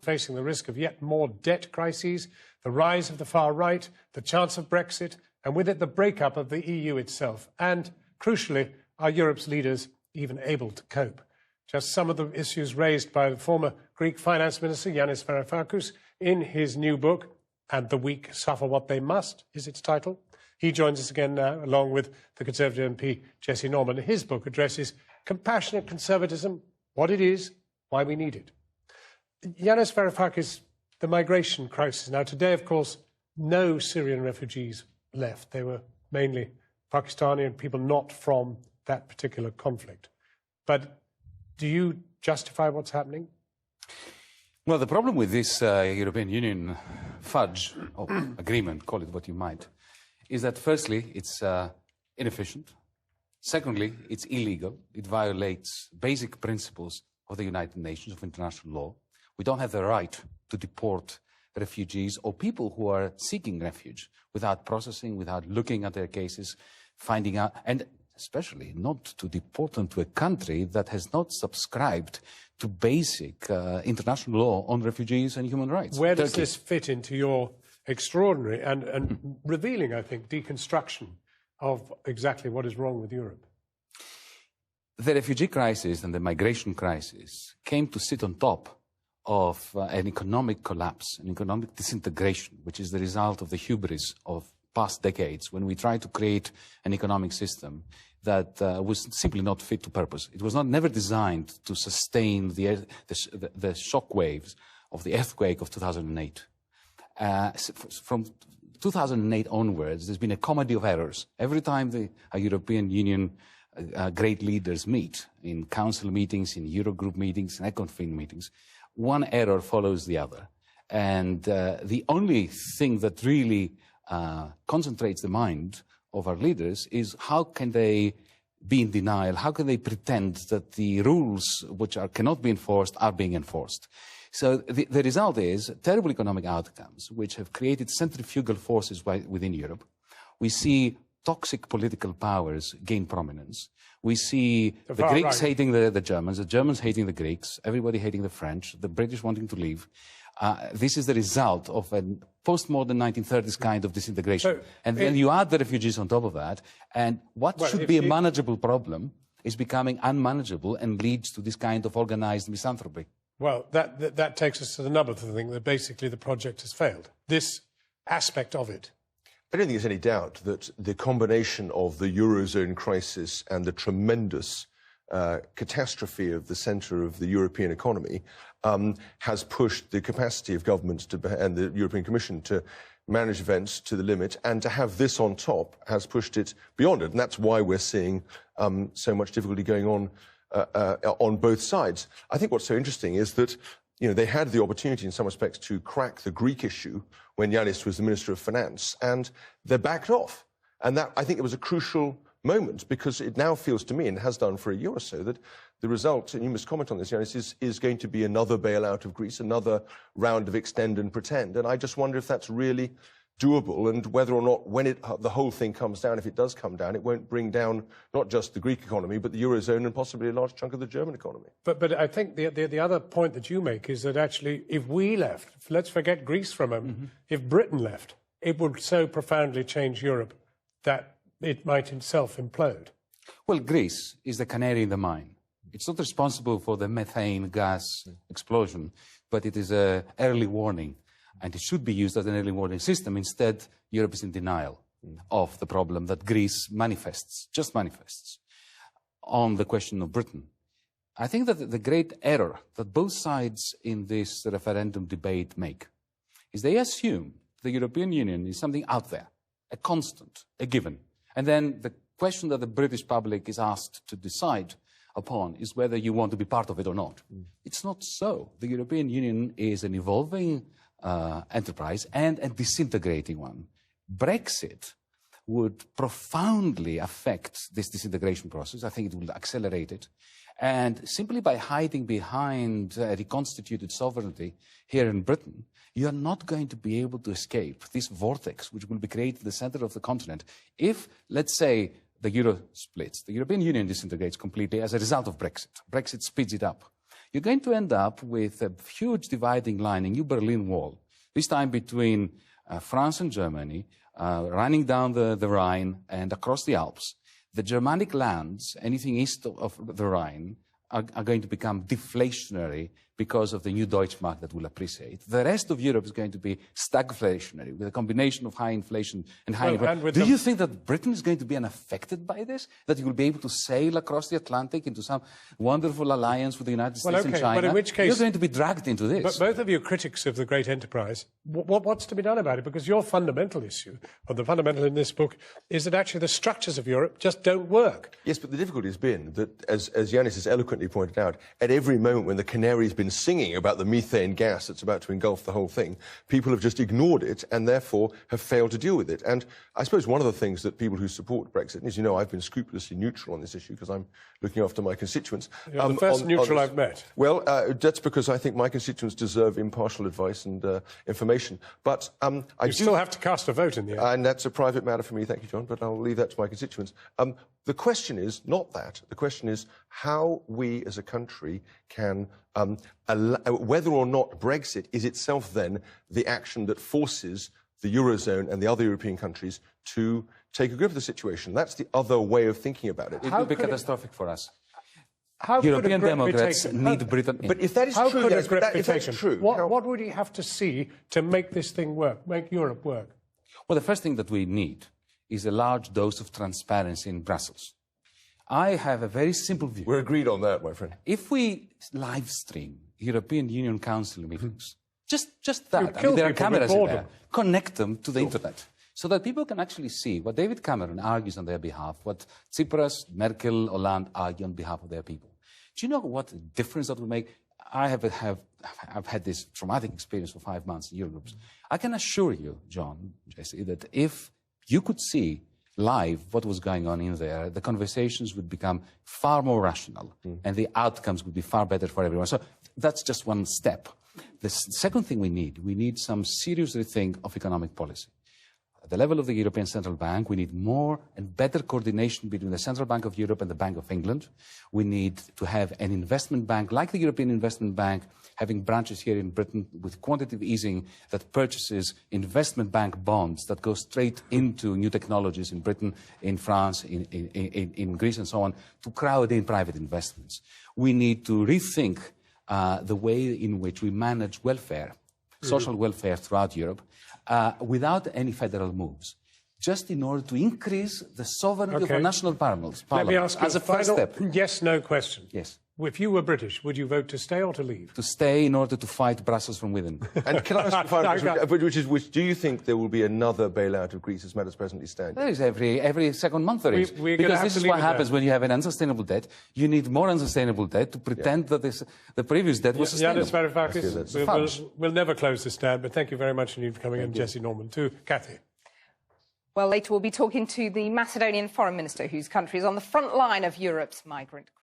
facing the risk of yet more debt crises, the rise of the far right, the chance of Brexit, and with it the breakup of the EU itself. And, crucially, are Europe's leaders even able to cope? Just some of the issues raised by the former Greek finance minister, Yanis Varoufakis, in his new book, And the Weak Suffer What They Must, is its title. He joins us again now, along with the Conservative MP, Jesse Norman. His book addresses compassionate conservatism, what it is, why we need it. Yanis Varoufakis, the migration crisis. Now, today, of course, no Syrian refugees left. They were mainly Pakistani and people not from that particular conflict. But do you justify what's happening? Well, the problem with this European Union fudge, or agreement, call it what you might, is that firstly, it's inefficient. Secondly, it's illegal. It violates basic principles of the United Nations, of international law. We don't have the right to deport refugees or people who are seeking refuge without processing, without looking at their cases, finding out, and especially not to deport them to a country that has not subscribed to basic international law on refugees and human rights. Where does this fit into your extraordinary and revealing, I think, deconstruction of exactly what is wrong with Europe? The refugee crisis and the migration crisis came to sit on top of an economic collapse, an economic disintegration, which is the result of the hubris of past decades when we tried to create an economic system that was simply not fit to purpose. It was never designed to sustain the shock waves of the earthquake of 2008. From 2008 onwards, there's been a comedy of errors. Every time the European Union great leaders meet, in council meetings, in Eurogroup meetings, in ECOFIN meetings, one error follows the other. And the only thing that really concentrates the mind of our leaders is how can they be in denial, how can they pretend that the rules which cannot be enforced are being enforced. So the result is terrible economic outcomes which have created centrifugal forces within Europe. We see toxic political powers gain prominence. We see the Greeks hating the Germans hating the Greeks, everybody hating the French, the British wanting to leave. This is the result of a postmodern 1930s kind of disintegration. And then you add the refugees on top of that, and what should be a manageable problem is becoming unmanageable and leads to this kind of organized misanthropy. Well, that takes us to the nub of the thing, that basically the project has failed. This aspect of it. I don't think there's any doubt that the combination of the Eurozone crisis and the tremendous catastrophe of the centre of the European economy has pushed the capacity of governments and the European Commission to manage events to the limit, and to have this on top has pushed it beyond it. And that's why we're seeing so much difficulty going on both sides. I think what's so interesting is that they had the opportunity in some respects to crack the Greek issue when Yanis was the Minister of Finance, and they backed off. And that, I think it was a crucial moment, because it now feels to me, and has done for a year or so, that the result, and you must comment on this, Yanis, is going to be another bailout of Greece, another round of extend and pretend. And I just wonder if that's really doable, and whether or not, when the whole thing comes down, if it does come down, it won't bring down not just the Greek economy, but the Eurozone and possibly a large chunk of the German economy. But I think the other point that you make is that actually, if we left, let's forget Greece for a moment, if Britain left, it would so profoundly change Europe that it might itself implode. Well, Greece is the canary in the mine. It's not responsible for the methane gas explosion, but it is an early warning. And it should be used as an early warning system. Instead, Europe is in denial of the problem that Greece just manifests, on the question of Britain. I think that the great error that both sides in this referendum debate make is they assume the European Union is something out there, a constant, a given. And then the question that the British public is asked to decide upon is whether you want to be part of it or not. It's not so. The European Union is an evolving enterprise and a disintegrating one. Brexit would profoundly affect this disintegration process. I think it will accelerate it. And simply by hiding behind reconstituted sovereignty here in Britain, you are not going to be able to escape this vortex which will be created in the center of the continent. If, let's say, the euro splits, the European Union disintegrates completely as a result of Brexit. Brexit speeds it up. you're going to end up with a huge dividing line, a new Berlin Wall, this time between France and Germany, running down the Rhine and across the Alps. The Germanic lands, anything east of the Rhine, are going to become deflationary because of the new Deutschmark that will appreciate. The rest of Europe is going to be stagflationary, with a combination of high inflation and high inflation. Do you think that Britain is going to be unaffected by this? That you will be able to sail across the Atlantic into some wonderful alliance with the United States and China? But in which case, you're going to be dragged into this. But both of you are critics of the great enterprise. What's to be done about it? Because your fundamental issue, or the fundamental in this book, is that actually the structures of Europe just don't work. Yes, but the difficulty has been that, as Yanis has eloquently pointed out, at every moment when the canary's been singing about the methane gas that's about to engulf the whole thing, people have just ignored it and therefore have failed to deal with it. And I suppose one of the things that people who support Brexit, and as you know, I've been scrupulously neutral on this issue because I'm looking after my constituents. You're the first neutral I've met. Well, that's because I think my constituents deserve impartial advice and information. But you still have to cast a vote in the end. And that's a private matter for me, thank you, John, but I'll leave that to my constituents. The question is not that. The question is how we as a country can, whether or not Brexit is itself then the action that forces the Eurozone and the other European countries to take a grip of the situation. That's the other way of thinking about it. It will be catastrophic for us. How European Democrats need Britain in. But if that is how true, could yes, a grip be taken? True, what would he have to see to make this thing work, make Europe work? Well, the first thing that we need is a large dose of transparency in Brussels. I have a very simple view. We're agreed on that, my friend. If we live stream European Union Council meetings, just that, I mean, there are cameras in there, connect them to the internet, so that people can actually see what David Cameron argues on their behalf, what Tsipras, Merkel, Hollande argue on behalf of their people. Do you know what difference that will make? I've had this traumatic experience for 5 months in Eurogroups. I can assure you, John, Jesse, that if you could see live what was going on in there, the conversations would become far more rational and the outcomes would be far better for everyone. So that's just one step. The second thing we need some serious rethink of economic policy. At the level of the European Central Bank, we need more and better coordination between the Central Bank of Europe and the Bank of England. We need to have an investment bank like the European Investment Bank, having branches here in Britain with quantitative easing that purchases investment bank bonds that go straight into new technologies in Britain, in France, in Greece and so on, to crowd in private investments. We need to rethink the way in which we manage welfare, social welfare throughout Europe, without any federal moves, just in order to increase the sovereignty of our national parliaments. Let me ask you as a first step. Yes/no question. Yes. If you were British, would you vote to stay or to leave? To stay in order to fight Brussels from within. And can I ask you a final question, which do you think there will be another bailout of Greece as matters presently stand? There is every second month there is. Because this is what happens when you have an unsustainable debt. You need more unsustainable debt to pretend that the previous debt was sustainable. Yanis Varoufakis, we'll never close this down, but thank you very much indeed for coming in, Jesse Norman. To Cathy. Well, later we'll be talking to the Macedonian foreign minister, whose country is on the front line of Europe's migrant